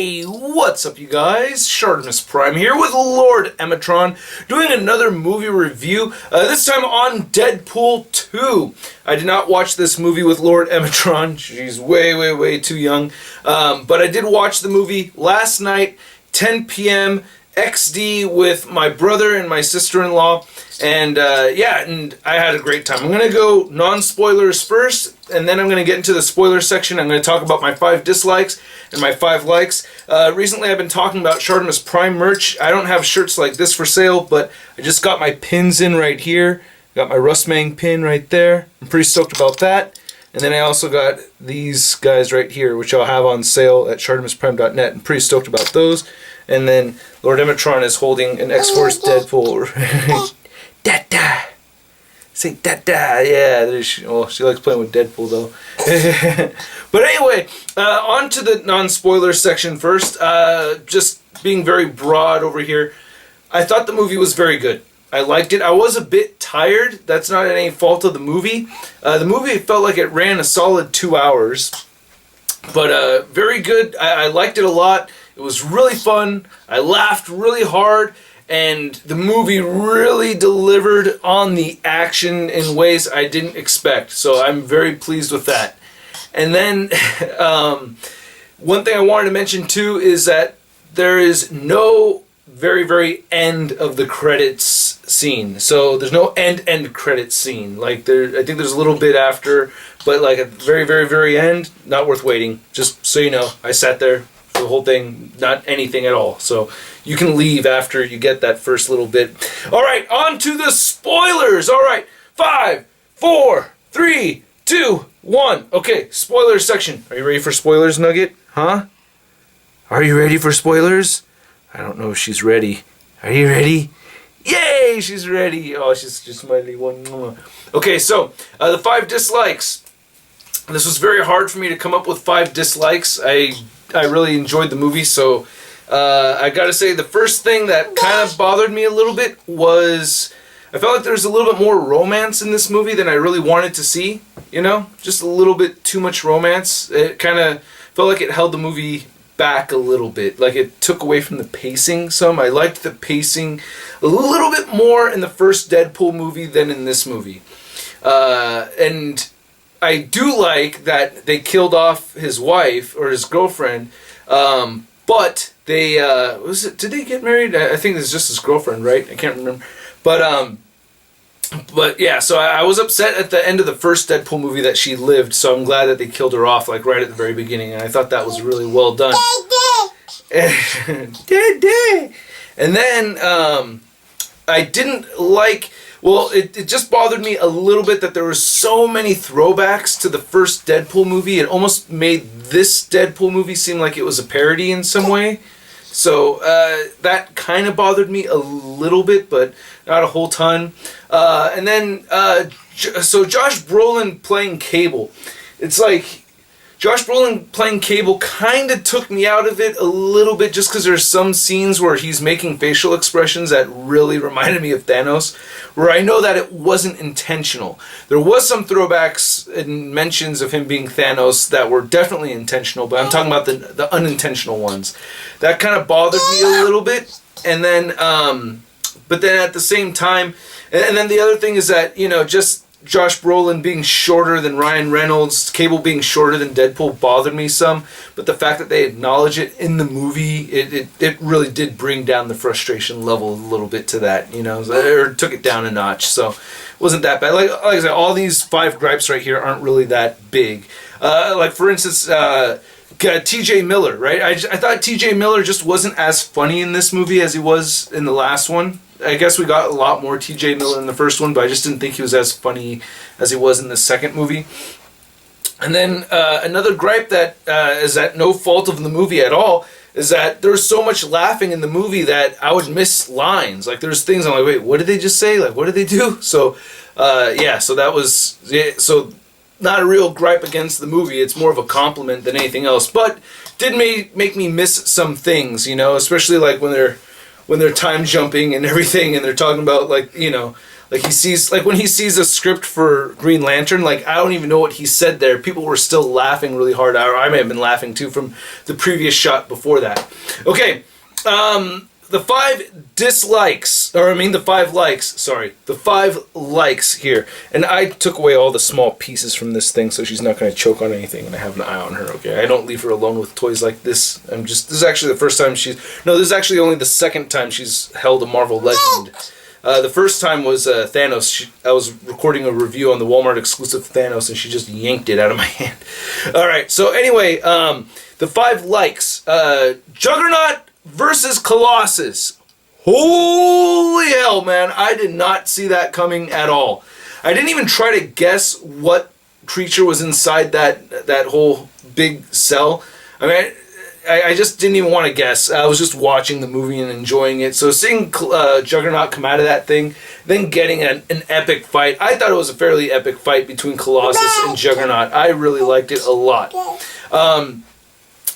Hey, what's up you guys? ShartimusPrime here with Lord Emmatron doing another movie review, this time on Deadpool 2. I did not watch this movie with Lord Emmatron. She's way too young. But I did watch the movie last night, 10 p.m. XD with my brother and my sister-in-law, and yeah, and I had a great time. I'm going to go non-spoilers first, and then I'm going to get into the spoiler section. I'm going to talk about my 5 dislikes and my 5 likes. Recently I've been talking about ShartimusPrime merch. I don't have shirts like this for sale, but I just got my pins in right here. Got my Rustmang pin right there. I'm pretty stoked about that. And then I also got these guys right here, which I'll have on sale at ShartimusPrime.net. I'm pretty stoked about those. And then Lord Emmatron is holding an X-Force Deadpool. Dada! Say Dada! Yeah, well, she likes playing with Deadpool though. But anyway, on to the non-spoiler section first. Just being very broad over here. I thought the movie was very good. I liked it. I was a bit tired. That's not any fault of the movie. The movie felt like it ran a solid 2 hours. But very good. I liked it a lot. It was really fun. I laughed really hard. And the movie really delivered on the action in ways I didn't expect. So I'm very pleased with that. And then one thing I wanted to mention too is that there is no very end of the credits scene. So there's no end credits scene. Like I think there's a little bit after, but like at the very end, not worth waiting. Just so you know, I sat there for the whole thing, not anything at all. So you can leave after you get that first little bit. All right, on to the spoilers. All right, 5, 4, 3, 2, 1. Okay, spoilers section. Are you ready for spoilers, Nugget? Huh? Are you ready for spoilers? I don't know if she's ready. Are you ready? Yay, she's ready. Oh, she's just smiley one. Okay, so the 5 dislikes. This was very hard for me to come up with 5 dislikes. I really enjoyed the movie, so I gotta say the first thing that kind of bothered me a little bit was I felt like there was a little bit more romance in this movie than I really wanted to see. You know, just a little bit too much romance. It kind of felt like it held the movie back a little bit, like it took away from the pacing some. I liked the pacing a little bit more in the first Deadpool movie than in this movie. And I do like that they killed off his wife or his girlfriend, but they did they get married? I think it's just his girlfriend, right? I can't remember. But yeah, so I was upset at the end of the first Deadpool movie that she lived, so I'm glad that they killed her off like right at the very beginning, and I thought that was really well done. And then I didn't like, well, it just bothered me a little bit that there were so many throwbacks to the first Deadpool movie. It almost made this Deadpool movie seem like it was a parody in some way. So that kind of bothered me a little bit, but not a whole ton. And then, so Josh Brolin playing Cable. It's like, Josh Brolin playing Cable kind of took me out of it a little bit just because there's some scenes where he's making facial expressions that really reminded me of Thanos, where I know that it wasn't intentional. There was some throwbacks and mentions of him being Thanos that were definitely intentional, but I'm talking about the unintentional ones. That kind of bothered me a little bit. And then, but then at the same time, and then the other thing is that, you know, just Josh Brolin being shorter than Ryan Reynolds, Cable being shorter than Deadpool bothered me some, but the fact that they acknowledge it in the movie, it really did bring down the frustration level a little bit to that, you know, or took it down a notch, so it wasn't that bad. Like I said, all these 5 gripes right here aren't really that big. Like for instance, TJ Miller, right? I thought TJ Miller just wasn't as funny in this movie as he was in the last one. I guess we got a lot more TJ Miller in the first one, but I just didn't think he was as funny as he was in the second movie. And then another gripe that is at no fault of the movie at all is that there's so much laughing in the movie that I would miss lines. Like there's things I'm like, wait, what did they just say? Like, what did they do? So yeah, so that was, so not a real gripe against the movie. It's more of a compliment than anything else. But did make me miss some things, you know, especially like when they're time jumping and everything, and they're talking about like, you know, Like when he sees a script for Green Lantern, like I don't even know what he said there. People were still laughing really hard. I may have been laughing too from the previous shot before that. Okay, the 5 dislikes, or I mean the 5 likes, sorry. The 5 likes here. And I took away all the small pieces from this thing so she's not going to choke on anything, and I have an eye on her, okay? I don't leave her alone with toys like this. This is actually the first time this is actually only the second time she's held a Marvel Legend. The first time was Thanos. I was recording a review on the Walmart exclusive Thanos, and she just yanked it out of my hand. Alright, so anyway, the 5 likes. Juggernaut versus Colossus. Holy hell, man. I did not see that coming at all. I didn't even try to guess what creature was inside that whole big cell. I mean, I just didn't even want to guess. I was just watching the movie and enjoying it. So seeing Juggernaut come out of that thing, then getting an epic fight. I thought it was a fairly epic fight between Colossus and Juggernaut. I really liked it a lot.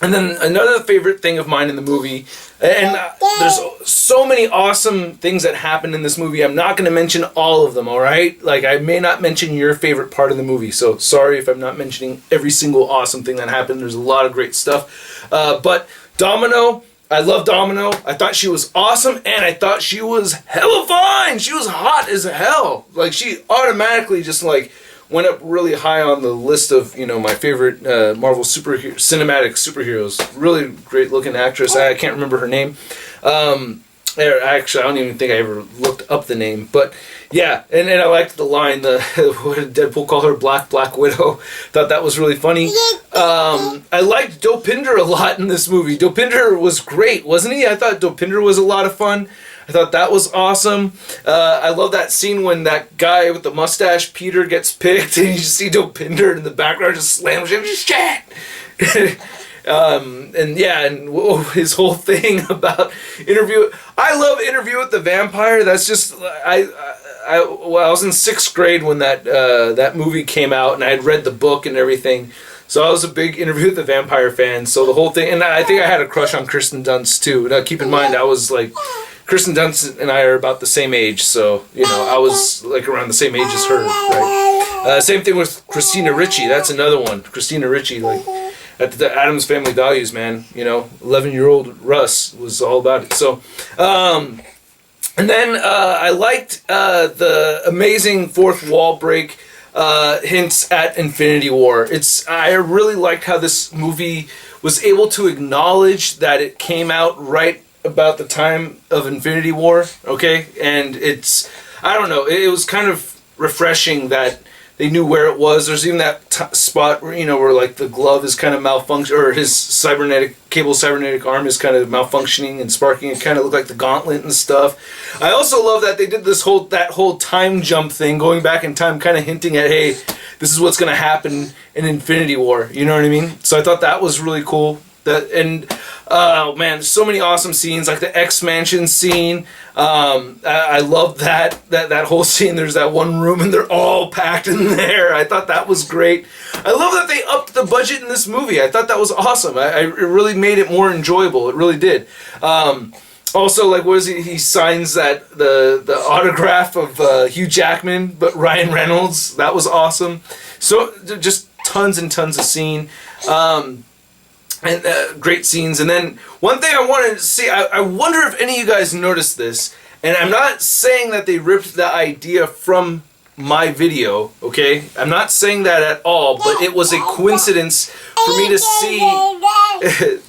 And then another favorite thing of mine in the movie, and there's so many awesome things that happen in this movie. I'm not going to mention all of them, alright? Like, I may not mention your favorite part of the movie, so sorry if I'm not mentioning every single awesome thing that happened. There's a lot of great stuff. But Domino, I love Domino. I thought she was awesome, and I thought she was hella fine. She was hot as hell. Like, she automatically just, like, went up really high on the list of, my favorite Marvel cinematic superheroes. Really great looking actress. I can't remember her name. Actually, I don't even think I ever looked up the name. But yeah, and I liked the line, what did Deadpool call her? Black Widow. Thought that was really funny. I liked Dopinder a lot in this movie. Dopinder was great, wasn't he? I thought Dopinder was a lot of fun. I thought that was awesome. I love that scene when that guy with the mustache, Peter, gets picked, and you see Dopinder in the background just slams him. Shit! And his whole thing about Interview. I love Interview with the Vampire. That's just I was in 6th grade when that movie came out, and I had read the book and everything. So I was a big Interview with the Vampire fan. So the whole thing, and I think I had a crush on Kirsten Dunst too. Now keep in mind, I was like, Kirsten Dunst and I are about the same age, so I was like around the same age as her, right? Same thing with Christina Ricci. That's another one. Christina Ricci, like at the Addams Family Values, man. 11-year-old Russ was all about it. So, and then I liked the amazing fourth wall break hints at Infinity War. I really liked how this movie was able to acknowledge that it came out right about the time of Infinity War, okay? And I don't know, it was kind of refreshing that they knew where it was. There's even that spot where, where like the glove is kind of malfunctioning, or his cybernetic arm is kind of malfunctioning and sparking. It kind of looked like the gauntlet and stuff. I also love that they did that whole time jump thing, going back in time, kind of hinting at, hey, this is what's going to happen in Infinity War. You know what I mean? So I thought that was really cool. Oh man, there's so many awesome scenes, like the X-Mansion scene. I love that whole scene. There's that one room and they're all packed in there. I thought that was great. I love that they upped the budget in this movie. I thought that was awesome. It really made it more enjoyable. It really did. Also, like, what is he signs the autograph of Hugh Jackman, but Ryan Reynolds. That was awesome. So just tons and tons of scene. And great scenes. And then one thing I wanted to see, I wonder if any of you guys noticed this, and I'm not saying that they ripped the idea from my video, okay? I'm not saying that at all, but it was a coincidence for me to see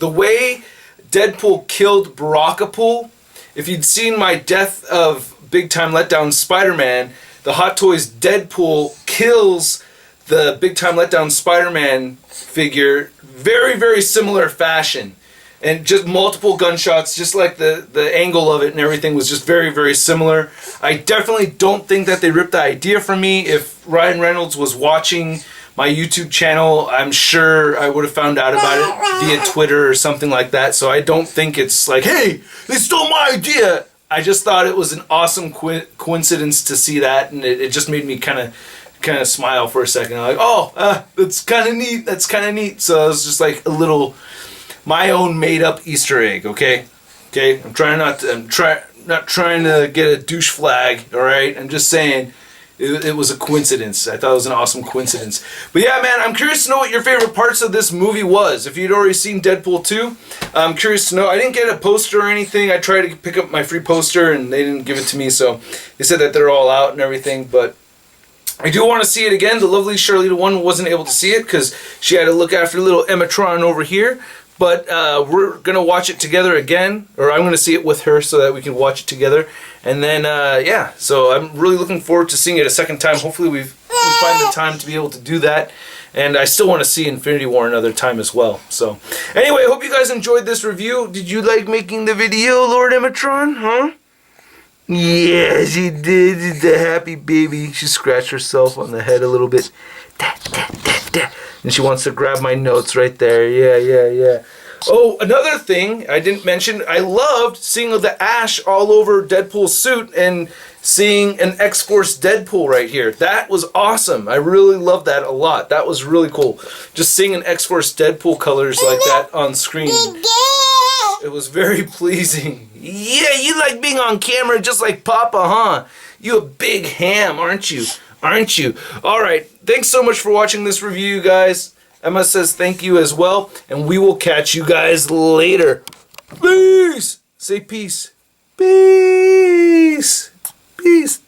the way Deadpool killed Barakapool. If you'd seen my Death of Big Time Letdown Spider-Man, the Hot Toys Deadpool kills the Big Time Letdown Spider-Man figure very, very similar fashion, and just multiple gunshots, just like the angle of it and everything was just very, very similar. I definitely don't think that they ripped the idea from me. If Ryan Reynolds was watching my YouTube channel, I'm sure I would have found out about it via Twitter or something like that. So I don't think it's like, hey, they stole my idea. I just thought it was an awesome coincidence to see that, and it just made me kind of smile for a second. I'm like, oh, that's kind of neat. That's kind of neat. So it was just like a little, my own made up Easter egg. Okay. I'm trying not to. not trying to get a douche flag, all right? I'm just saying it was a coincidence. I thought it was an awesome coincidence. But yeah, man, I'm curious to know what your favorite parts of this movie was. If you'd already seen Deadpool 2, I'm curious to know. I didn't get a poster or anything. I tried to pick up my free poster, and they didn't give it to me, so they said that they're all out and everything, but I do want to see it again. The lovely Charlita one wasn't able to see it because she had to look after little Emmatron over here. But we're going to watch it together again, or I'm going to see it with her so that we can watch it together. And then, yeah, so I'm really looking forward to seeing it a second time. Hopefully we find the time to be able to do that. And I still want to see Infinity War another time as well. So, anyway, I hope you guys enjoyed this review. Did you like making the video, Lord Emmatron? Huh? Yeah, she did. The happy baby. She scratched herself on the head a little bit. And she wants to grab my notes right there. Yeah. Oh, another thing I didn't mention. I loved seeing the ash all over Deadpool's suit and seeing an X-Force Deadpool right here. That was awesome. I really loved that a lot. That was really cool. Just seeing an X-Force Deadpool colors like that on screen. It was very pleasing. Yeah, you like being on camera just like Papa, huh? You a big ham, aren't you? Aren't you? Alright, thanks so much for watching this review, guys. Emma says thank you as well, and we will catch you guys later. Peace! Say peace. Peace! Peace.